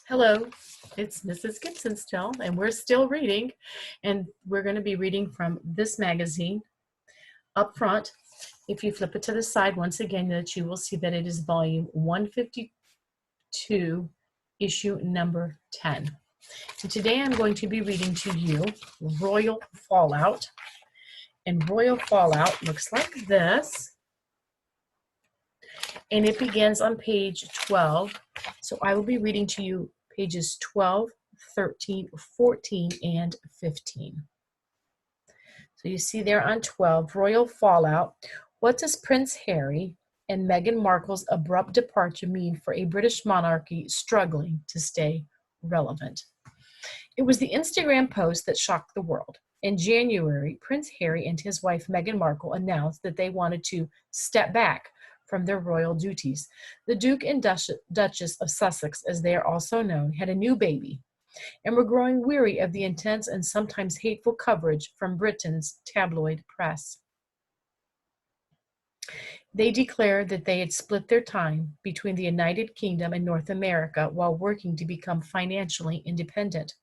Hello, it's Mrs. Gibson still, and we're still reading, and we're going to be reading from this magazine up front. If you flip it to the side once again, that you will see that it is volume 152, issue number 10. And today I'm going to be reading to you Royal Fallout, and Royal Fallout looks like this, and it begins on page 12. So I will be reading to you pages 12, 13, 14, and 15. So you see there on 12, Royal Fallout. What does Prince Harry and Meghan Markle's abrupt departure mean for a British monarchy struggling to stay relevant? It was the Instagram post that shocked the world. In January, Prince Harry and his wife Meghan Markle announced that they wanted to step back from their royal duties. The Duke and Duchess of Sussex, as they are also known, had a new baby and were growing weary of the intense and sometimes hateful coverage from Britain's tabloid press. They declared that they had split their time between the United Kingdom and North America while working to become financially independent.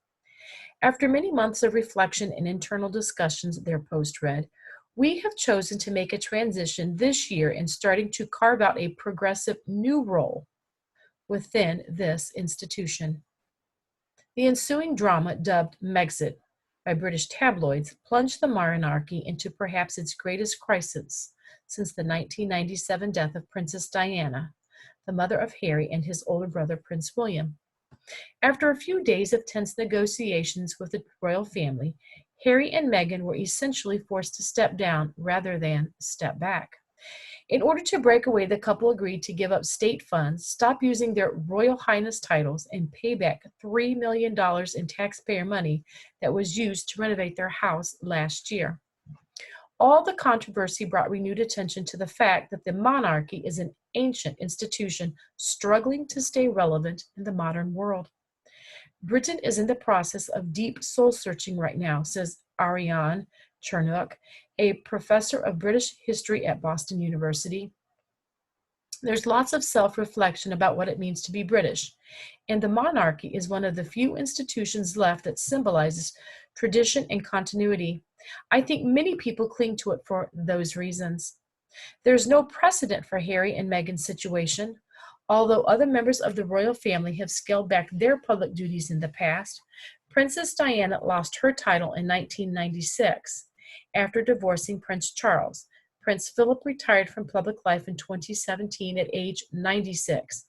After many months of reflection and internal discussions, their post read, we have chosen to make a transition this year in starting to carve out a progressive new role within this institution. The ensuing drama, dubbed Megxit by British tabloids, plunged the monarchy into perhaps its greatest crisis since the 1997 death of Princess Diana, the mother of Harry and his older brother Prince William. After a few days of tense negotiations with the royal family, Harry and Meghan were essentially forced to step down rather than step back. In order to break away, the couple agreed to give up state funds, stop using their Royal Highness titles, and pay back $3 million in taxpayer money that was used to renovate their house last year. All the controversy brought renewed attention to the fact that the monarchy is an ancient institution struggling to stay relevant in the modern world. Britain is in the process of deep soul-searching right now, says Ariane Chernook, a professor of British history at Boston University. There's lots of self-reflection about what it means to be British, and the monarchy is one of the few institutions left that symbolizes tradition and continuity. I think many people cling to it for those reasons. There's no precedent for Harry and Meghan's situation. Although other members of the royal family have scaled back their public duties in the past, Princess Diana lost her title in 1996 after divorcing Prince Charles. Prince Philip retired from public life in 2017 at age 96,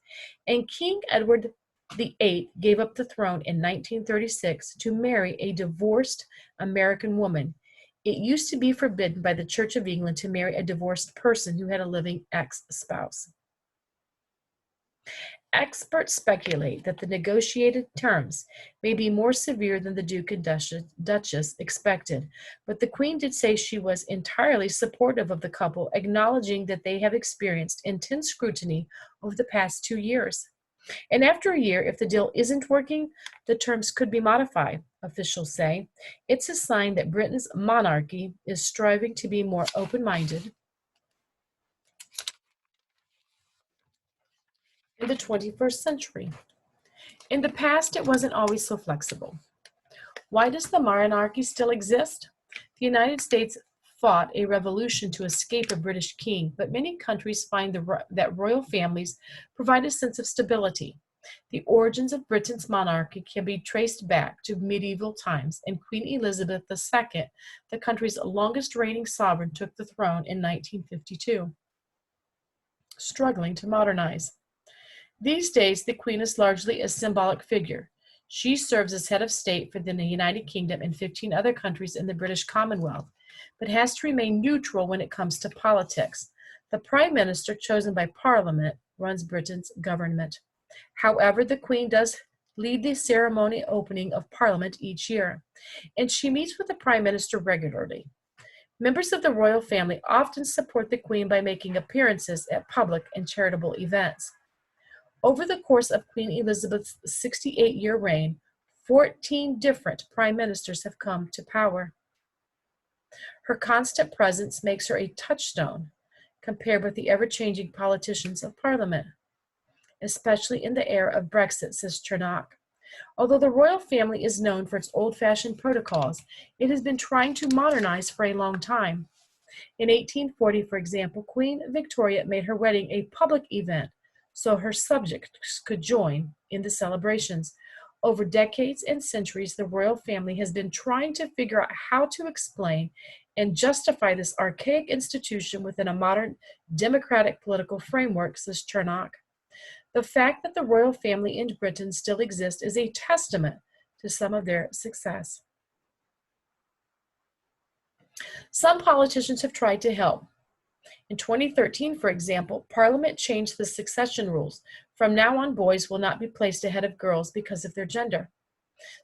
and King Edward VIII gave up the throne in 1936 to marry a divorced American woman. It used to be forbidden by the Church of England to marry a divorced person who had a living ex-spouse. Experts speculate that the negotiated terms may be more severe than the Duke and Duchess expected, but the Queen did say she was entirely supportive of the couple, acknowledging that they have experienced intense scrutiny over the past 2 years. And after a year, if the deal isn't working, the terms could be modified, officials say. It's a sign that Britain's monarchy is striving to be more open-minded in the 21st century. In the past, it wasn't always so flexible. Why does the monarchy still exist? The United States fought a revolution to escape a British king, but many countries find that royal families provide a sense of stability. The origins of Britain's monarchy can be traced back to medieval times, and Queen Elizabeth II, the country's longest reigning sovereign, took the throne in 1952, struggling to modernize. These days, the Queen is largely a symbolic figure. She serves as head of state for the United Kingdom and 15 other countries in the British Commonwealth, but has to remain neutral when it comes to politics. The Prime Minister, chosen by Parliament, runs Britain's government. However, the Queen does lead the ceremony opening of Parliament each year, and she meets with the Prime Minister regularly. Members of the royal family often support the Queen by making appearances at public and charitable events. Over the course of Queen Elizabeth's 68-year reign, 14 different prime ministers have come to power. Her constant presence makes her a touchstone compared with the ever-changing politicians of Parliament, especially in the era of Brexit, says Chernock. Although the royal family is known for its old-fashioned protocols, it has been trying to modernize for a long time. In 1840, for example, Queen Victoria made her wedding a public event so her subjects could join in the celebrations. Over decades and centuries, the royal family has been trying to figure out how to explain and justify this archaic institution within a modern democratic political framework, says Chernock. The fact that the royal family in Britain still exists is a testament to some of their success. Some politicians have tried to help. In 2013, for example, Parliament changed the succession rules. From now on, boys will not be placed ahead of girls because of their gender.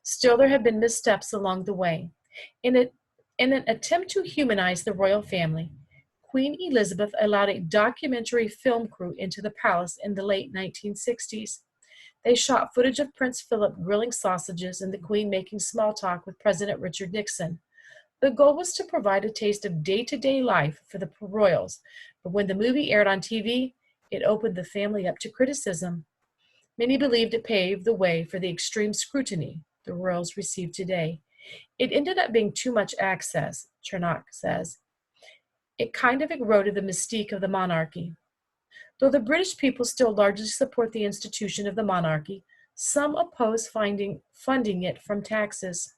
Still, there have been missteps along the way. In an attempt to humanize the royal family, Queen Elizabeth allowed a documentary film crew into the palace in the late 1960s. They shot footage of Prince Philip grilling sausages and the Queen making small talk with President Richard Nixon. The goal was to provide a taste of day-to-day life for the royals, but when the movie aired on TV, it opened the family up to criticism. Many believed it paved the way for the extreme scrutiny the royals receive today. It ended up being too much access, Chernock says. It kind of eroded the mystique of the monarchy. Though the British people still largely support the institution of the monarchy, some oppose funding it from taxes.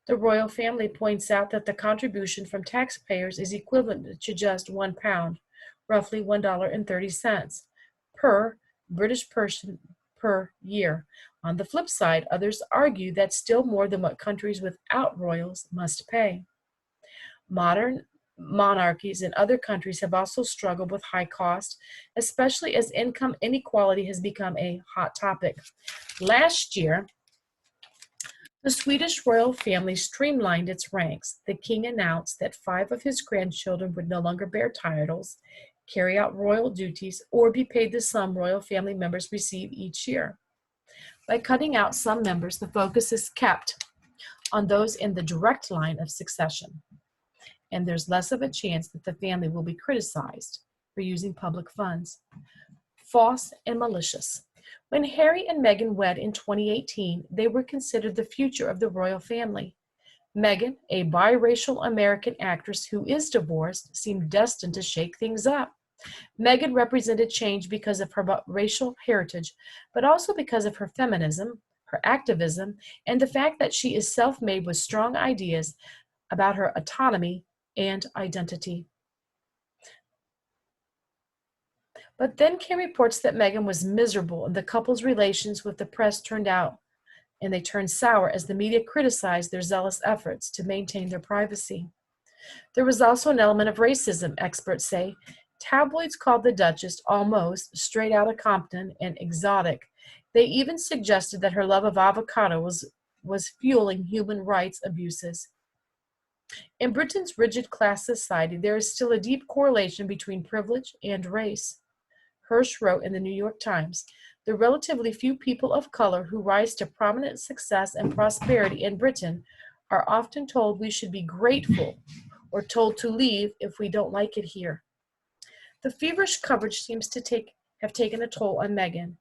The royal family points out that the contribution from taxpayers is equivalent to just £1, roughly $1.30, per British person per year. On the flip side, others argue that's still more than what countries without royals must pay. Modern monarchies in other countries have also struggled with high cost, especially as income inequality has become a hot topic. Last year, the Swedish royal family streamlined its ranks. The king announced that 5 of his grandchildren would no longer bear titles, carry out royal duties, or be paid the sum royal family members receive each year. By cutting out some members, the focus is kept on those in the direct line of succession, and there's less of a chance that the family will be criticized for using public funds. False and malicious. When Harry and Meghan wed in 2018, they were considered the future of the royal family. Meghan, a biracial American actress who is divorced, seemed destined to shake things up. Meghan represented change because of her racial heritage, but also because of her feminism, her activism, and the fact that she is self-made with strong ideas about her autonomy and identity. But then came reports that Meghan was miserable and the couple's relations with the press turned sour as the media criticized their zealous efforts to maintain their privacy. There was also an element of racism, experts say. Tabloids called the Duchess almost straight out of Compton and exotic. They even suggested that her love of avocado was fueling human rights abuses. In Britain's rigid class society, there is still a deep correlation between privilege and race. Hirsch wrote in the New York Times, "The relatively few people of color who rise to prominent success and prosperity in Britain are often told we should be grateful or told to leave if we don't like it here." The feverish coverage seems to have taken a toll on Meghan.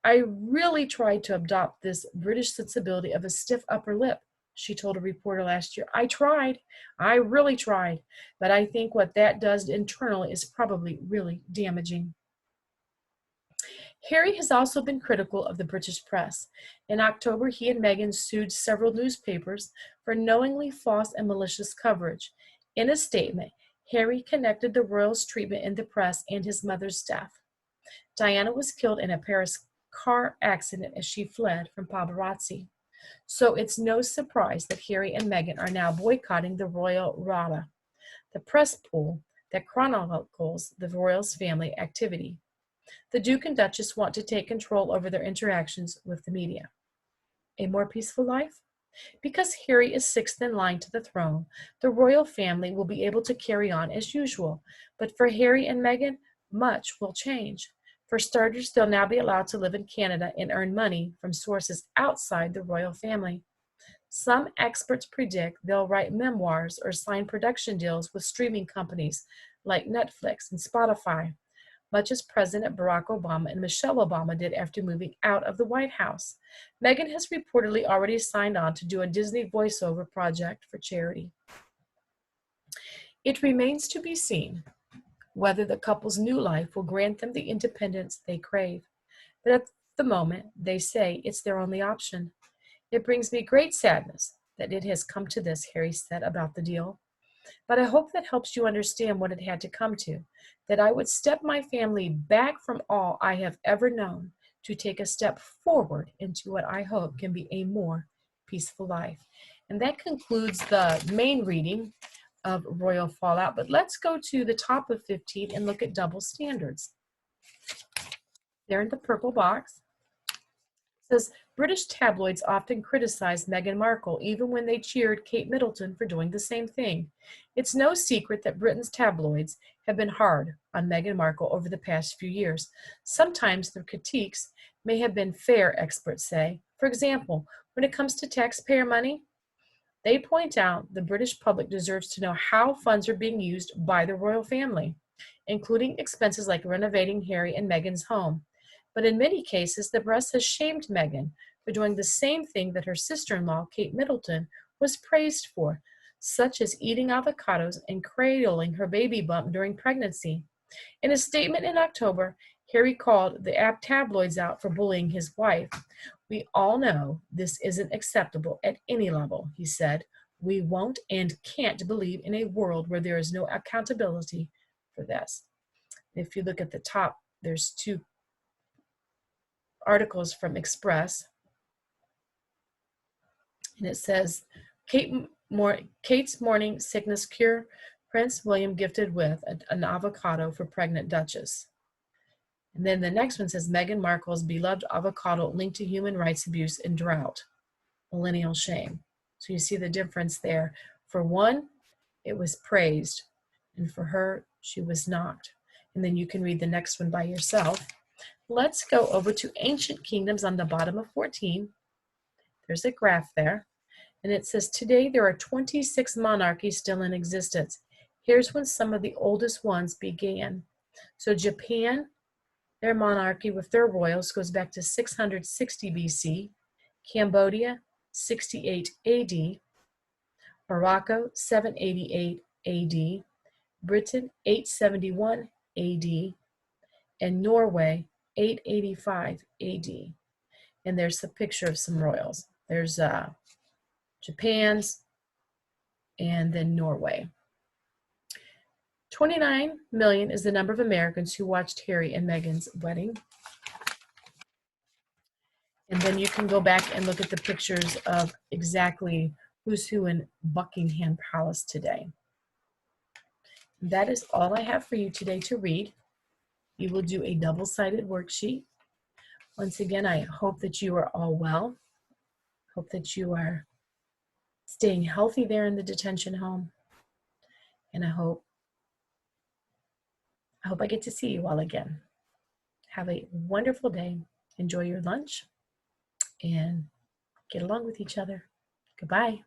"I really tried to adopt this British sensibility of a stiff upper lip," she told a reporter last year. I really tried, but I think what that does internally is probably really damaging." Harry has also been critical of the British press. In October, he and Meghan sued several newspapers for knowingly false and malicious coverage. In a statement, Harry connected the royals' treatment in the press and his mother's death. Diana was killed in a Paris car accident as she fled from paparazzi. So it's no surprise that Harry and Meghan are now boycotting the Royal Rota, the press pool that chronicles the royals' family activity. The Duke and Duchess want to take control over their interactions with the media. A more peaceful life? Because Harry is sixth in line to the throne, the royal family will be able to carry on as usual. But for Harry and Meghan, much will change. For starters, they'll now be allowed to live in Canada and earn money from sources outside the royal family. Some experts predict they'll write memoirs or sign production deals with streaming companies like Netflix and Spotify. much as President Barack Obama and Michelle Obama did after moving out of the White House. Meghan has reportedly already signed on to do a Disney voiceover project for charity. It remains to be seen whether the couple's new life will grant them the independence they crave. But at the moment, they say it's their only option. It brings me great sadness that it has come to this, Harry said about the deal. But I hope that helps you understand what it had to come to, that I would step my family back from all I have ever known to take a step forward into what I hope can be a more peaceful life. And that concludes the main reading of Royal Fallout. But let's go to the top of 15 and look at double standards. There in the purple box. Says British tabloids often criticize Meghan Markle even when they cheered Kate Middleton for doing the same thing. It's no secret that Britain's tabloids have been hard on Meghan Markle over the past few years. Sometimes their critiques may have been fair, experts say. For example, when it comes to taxpayer money, they point out the British public deserves to know how funds are being used by the royal family, including expenses like renovating Harry and Meghan's home. But in many cases, the press has shamed Meghan for doing the same thing that her sister-in-law, Kate Middleton, was praised for, such as eating avocados and cradling her baby bump during pregnancy. In a statement in October, Harry called the tabloids out for bullying his wife. "We all know this isn't acceptable at any level," he said. "We won't and can't believe in a world where there is no accountability for this." If you look at the top, there's two articles from Express, and it says, Kate's morning sickness cure, Prince William gifted with an avocado for pregnant Duchess. And then the next one says, Meghan Markle's beloved avocado linked to human rights abuse and drought, millennial shame. So you see the difference there. For one, it was praised, and for her, she was not. And then you can read the next one by yourself. Let's go over to ancient kingdoms on the bottom of 14. There's a graph there. And it says, today there are 26 monarchies still in existence. Here's when some of the oldest ones began. So Japan, their monarchy with their royals goes back to 660 BC. Cambodia, 68 AD. Morocco, 788 AD. Britain, 871 AD. And Norway, 885 AD. And there's a picture of some royals. There's Japan's and then Norway. 29 million is the number of Americans who watched Harry and Meghan's wedding. And then you can go back and look at the pictures of exactly who's who in Buckingham Palace today. That is all I have for you today to read. You will do a double-sided worksheet. Once again, I hope that you are all well. Hope that you are staying healthy there in the detention home. And I hope I get to see you all again. Have a wonderful day. Enjoy your lunch and get along with each other. Goodbye.